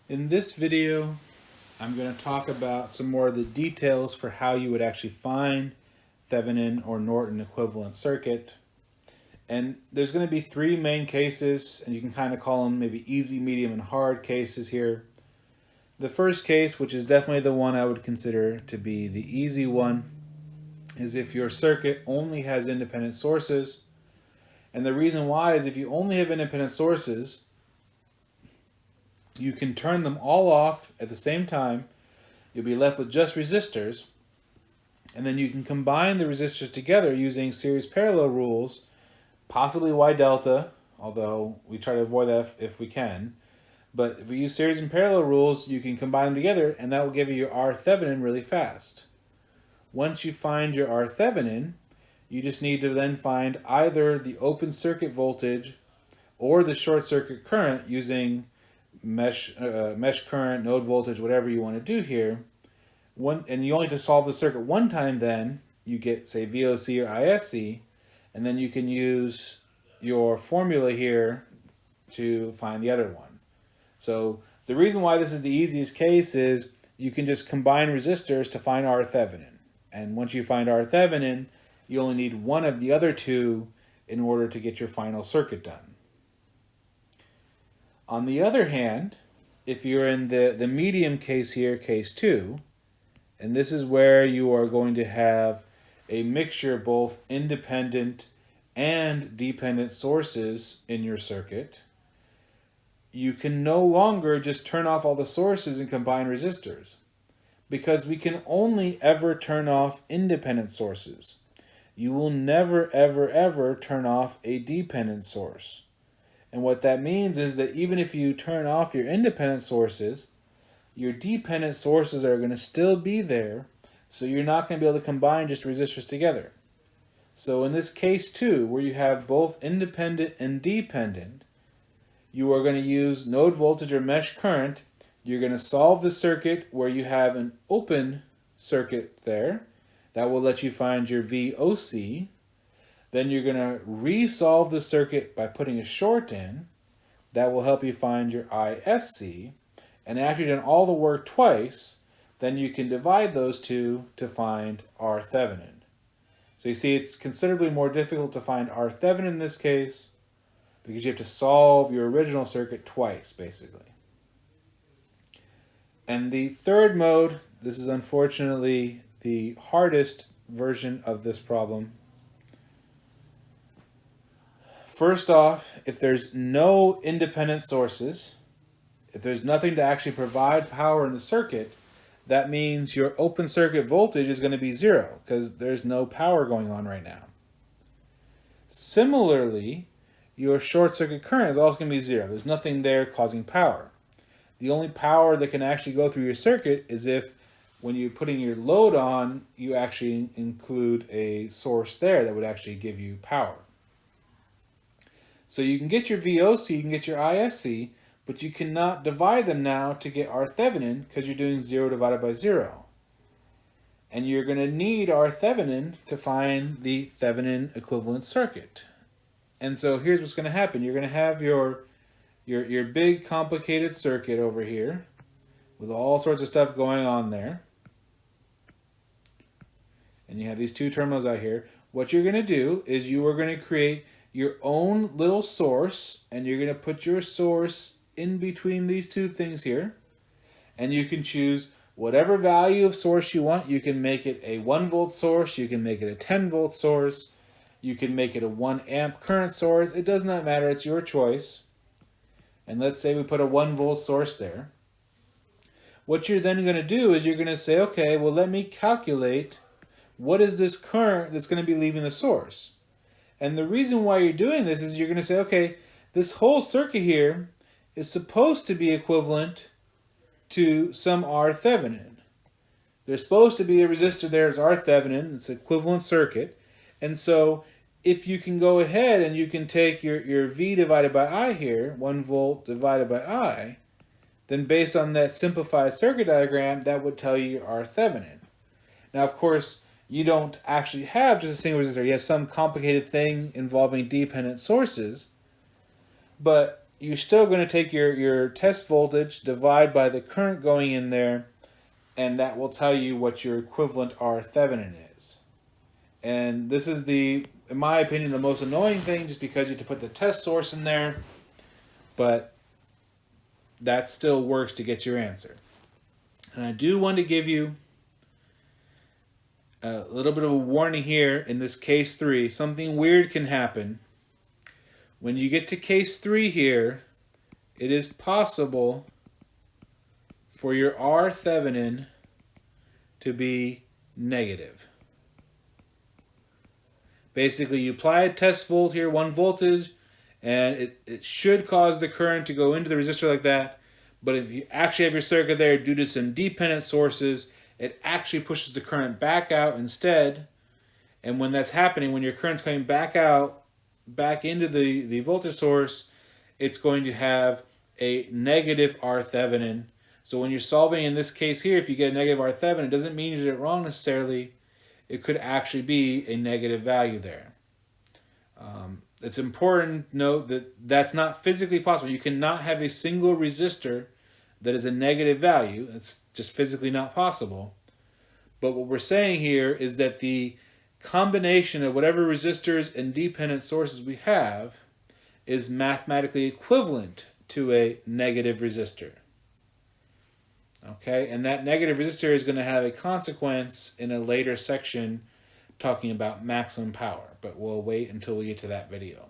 In this video, I'm going to talk about some more of the details for how you would actually find Thevenin or Norton equivalent circuit. And there's going to be three main cases, and you can kind of call them maybe easy, medium, and hard cases here. The first case, which is definitely the one I would consider to be the easy one, is if your circuit only has independent sources. And the reason why is if you only have independent sources, you can turn them all off at the same time. You'll be left with just resistors. And then you can combine the resistors together using series parallel rules, possibly Y delta, although we try to avoid that if we can. But if we use series and parallel rules, you can combine them together, and that will give you your R Thevenin really fast. Once you find your R Thevenin, you just need to then find either the open circuit voltage or the short circuit current using mesh current, node voltage, whatever you want to do here. And you only have to solve the circuit one time, then you get, say, VOC or ISC, and then you can use your formula here to find the other one. So the reason why this is the easiest case is you can just combine resistors to find R Thevenin. And once you find R Thevenin, you only need one of the other two in order to get your final circuit done. On the other hand, if you're in the medium case here, case 2, and this is where you are going to have a mixture of both independent and dependent sources in your circuit, you can no longer just turn off all the sources and combine resistors, because we can only ever turn off independent sources. You will never, ever, ever turn off a dependent source. And what that means is that even if you turn off your independent sources, your dependent sources are going to still be there, so you're not going to be able to combine just resistors together. So in this case 2, where you have both independent and dependent, you are going to use node voltage or mesh current. You're going to solve the circuit where you have an open circuit there. That will let you find your VOC. Then you're going to resolve the circuit by putting a short in. That will help you find your ISC. And after you've done all the work twice, then you can divide those two to find R Thevenin. So you see, it's considerably more difficult to find R Thevenin in this case because you have to solve your original circuit twice, basically. And the third mode, this is unfortunately the hardest version of this problem. First off, if there's no independent sources, if there's nothing to actually provide power in the circuit, that means your open circuit voltage is going to be 0 because there's no power going on right now. Similarly, your short circuit current is also going to be 0. There's nothing there causing power. The only power that can actually go through your circuit is if when you're putting your load on, you actually include a source there that would actually give you power. So you can get your VOC, you can get your ISC, but you cannot divide them now to get R Thevenin because you're doing 0 divided by 0. And you're going to need R Thevenin to find the Thevenin equivalent circuit. And so here's what's going to happen. You're going to have your big complicated circuit over here with all sorts of stuff going on there. And you have these two terminals out here. What you're going to do is you are going to create your own little source, and you're going to put your source in between these two things here. And you can choose whatever value of source you want. You can make it a 1 volt source. You can make it a 10 volt source. You can make it a 1 amp current source. It does not matter. It's your choice. And let's say we put a 1 volt source there. What you're then going to do is you're going to say, okay, well, let me calculate what is this current that's going to be leaving the source. And the reason why you're doing this is you're going to say, okay, this whole circuit here is supposed to be equivalent to some R Thevenin. There's supposed to be a resistor there as R Thevenin. It's an equivalent circuit. And so if you can go ahead and you can take your V divided by I here, 1 volt divided by I, then based on that simplified circuit diagram, that would tell you your R Thevenin. Now, of course, you don't actually have just a single resistor. You have some complicated thing involving dependent sources. But you're still going to take your test voltage, divide by the current going in there, and that will tell you what your equivalent R Thevenin is. And this is in my opinion, the most annoying thing, just because you have to put the test source in there, but that still works to get your answer. And I do want to give you a little bit of a warning here in this case 3. Something weird can happen. When you get to case 3 here, it is possible for your R Thevenin to be negative. Basically, you apply a test volt here, 1 voltage, and it should cause the current to go into the resistor like that. But if you actually have your circuit there, due to some dependent sources, it actually pushes the current back out instead. And when that's happening, when your current's coming back out, back into the voltage source, it's going to have a negative R Thevenin. So when you're solving in this case here, if you get a negative R Thevenin, it doesn't mean you did it wrong necessarily. It could actually be a negative value there. It's important to note that that's not physically possible. You cannot have a single resistor that is a negative value. It's just physically not possible. But what we're saying here is that the combination of whatever resistors and dependent sources we have is mathematically equivalent to a negative resistor. Okay, and that negative resistor is going to have a consequence in a later section talking about maximum power, but we'll wait until we get to that video.